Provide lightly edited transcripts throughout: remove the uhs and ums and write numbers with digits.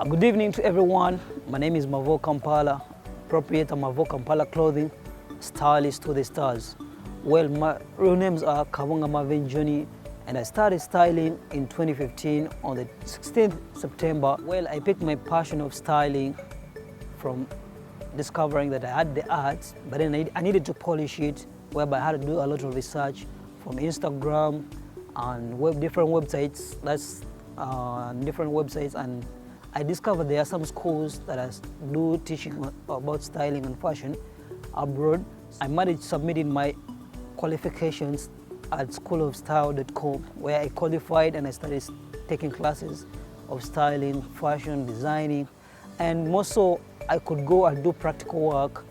Good evening to everyone. My name is Marvin Kabunga, proprietor Marvin Kabunga Clothing, Stylist to the stars. Well, my real names are Kabunga Marvin Johnny, and I started styling in 2015 on the 16th September. Well, I picked my passion of styling from discovering that I had the art, but then I needed to polish it, whereby I had to do a lot of research from Instagram and different websites. And I discovered there are some schools that do teaching about styling and fashion abroad. I managed submitting my qualifications at schoolofstyle.com, where I qualified and I started taking classes of styling, fashion, designing, and more so I could go and do practical work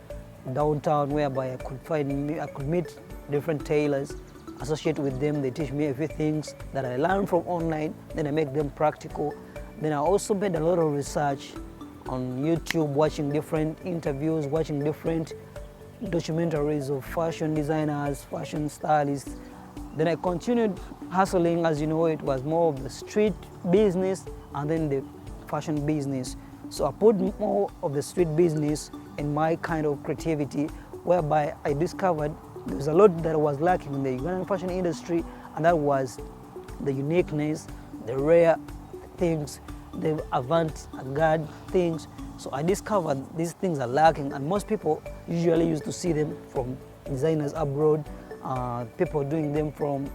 downtown, whereby I could meet different tailors, associate with them. They teach me a few things that I learned from online, then I make them practical. Then I also made a lot of research on YouTube, watching different interviews, watching different documentaries of fashion designers, fashion stylists. Then I continued hustling. As you know, it was more of the street business and then the fashion business. So I put more of the street business in my kind of creativity, whereby I discovered there was a lot that was lacking in the Ugandan fashion industry, and that was the uniqueness, the rare things, the avant-garde things. So I discovered these things are lacking, and most people usually used to see them from designers abroad, people doing them from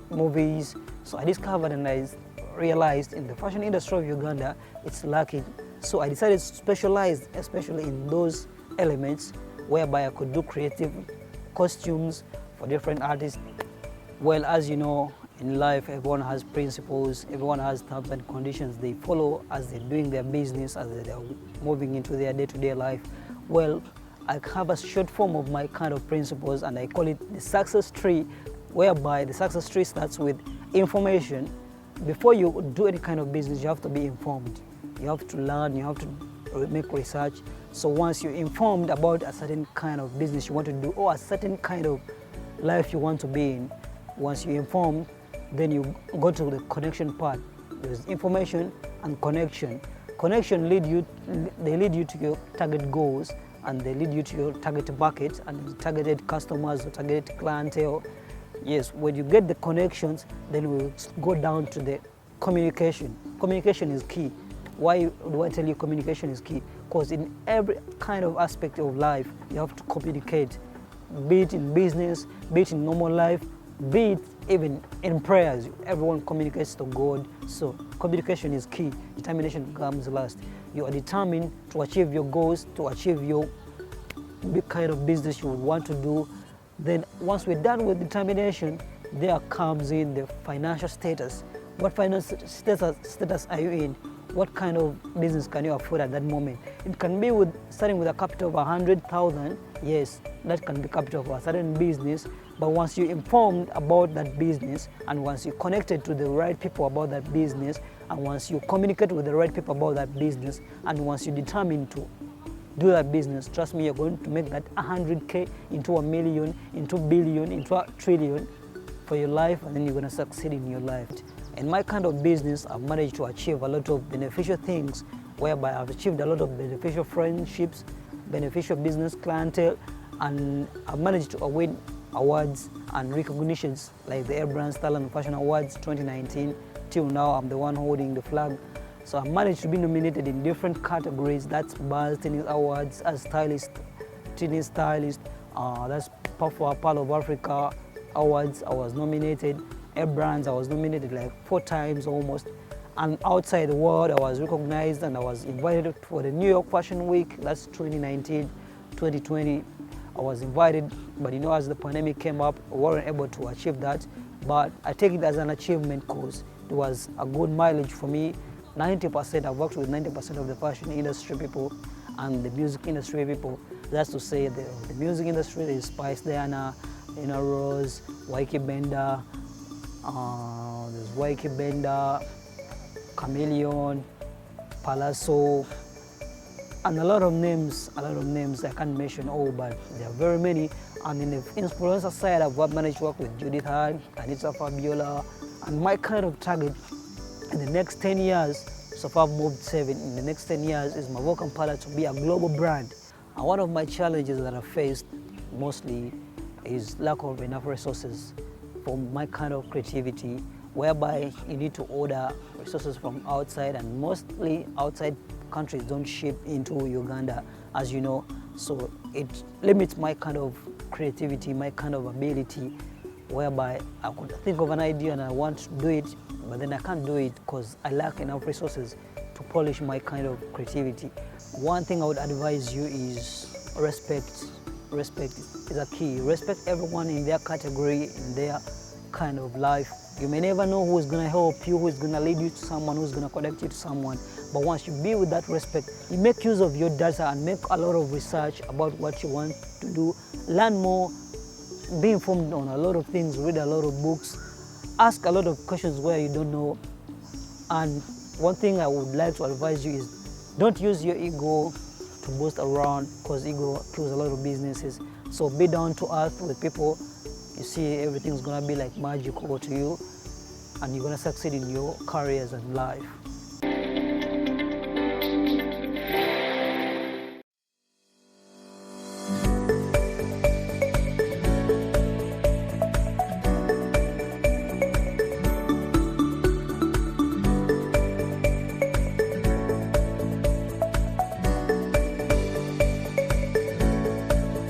movies. So I discovered and I realized in the fashion industry of Uganda, it's lacking. So I decided to specialize, especially in those elements, whereby I could do creative costumes for different artists. Well, as you know, in life, everyone has principles, everyone has terms and conditions they follow as they're doing their business, as they're moving into their day-to-day life. Well, I have a short form of my kind of principles, and I call it the success tree, whereby the success tree starts with information. Before you do any kind of business, you have to be informed. You have to learn, you have to make research. So once you're informed about a certain kind of business you want to do, or a certain kind of life you want to be in, once you're informed, then you go to the connection part. There's information and connection. Connection lead you to your target goals, and they lead you to your target market and targeted customers or targeted clientele. Yes, when you get the connections, then we'll go down to the communication. Communication is key. Why do I tell you communication is key? Because in every kind of aspect of life, you have to communicate, be it in business, be it in normal life, be it even in prayers. Everyone communicates to God. So communication is key. Determination comes last. You are determined to achieve your goals, to achieve your big kind of business you would want to do. Then once we're done with determination, there comes in the financial status. What financial status are you in? What kind of business can you afford at that moment? It can be starting with a capital of 100,000. Yes, that can be capital for a certain business. But once you're informed about that business, and once you're connected to the right people about that business, and once you communicate with the right people about that business, and once you're determined to do that business, trust me, you're going to make that 100K into a million, into billion, into a trillion for your life, and then you're going to succeed in your life. In my kind of business, I've managed to achieve a lot of beneficial things, whereby I've achieved a lot of beneficial friendships, beneficial business clientele, and I've managed to win awards and recognitions like the Brand Style and Fashion Awards 2019. Till now, I'm the one holding the flag. So I managed to be nominated in different categories. That's Buzz Tennis Awards as stylist, tennis stylist. That's Pal of Africa Awards. I was nominated. Brands, I was nominated like 4 times almost. And outside the world, I was recognized and I was invited for the New York Fashion Week. That's 2019, 2020. I was invited, but as the pandemic came up, I wasn't able to achieve that. But I take it as an achievement because it was a good mileage for me. 90%, I've worked with 90% of the fashion industry people and the music industry people. That's to say the music industry is Spice Diana, Rose, Waiki Bender, there's Waiki Bender, Chameleon, Palazzo, and a lot of names I can't mention all, but there are very many. And in the influencer side, I've managed to work with Judith Hart, Anita Fabiola, and my kind of target in the next 10 years So far I've moved 7. In the next 10 years is my work and parlor to be a global brand. And one of my challenges that I faced mostly is lack of enough resources for my kind of creativity, whereby you need to order resources from outside, and mostly outside countries don't ship into Uganda, as you know. So it limits my kind of creativity, my kind of ability, whereby I could think of an idea and I want to do it, but then I can't do it because I lack enough resources to polish my kind of creativity. One thing I would advise you is respect. Respect is a key. Respect everyone in their category, in their kind of life. You may never know who is going to help you, who is going to lead you to someone, who is going to connect you to someone. But once you be with that respect, you make use of your data and make a lot of research about what you want to do. Learn more, be informed on a lot of things, read a lot of books, ask a lot of questions where you don't know. And one thing I would like to advise you is don't use your ego to boast around, because ego kills a lot of businesses. So be down to earth with people. You see everything's gonna be like magical to you, and you're gonna succeed in your careers and life.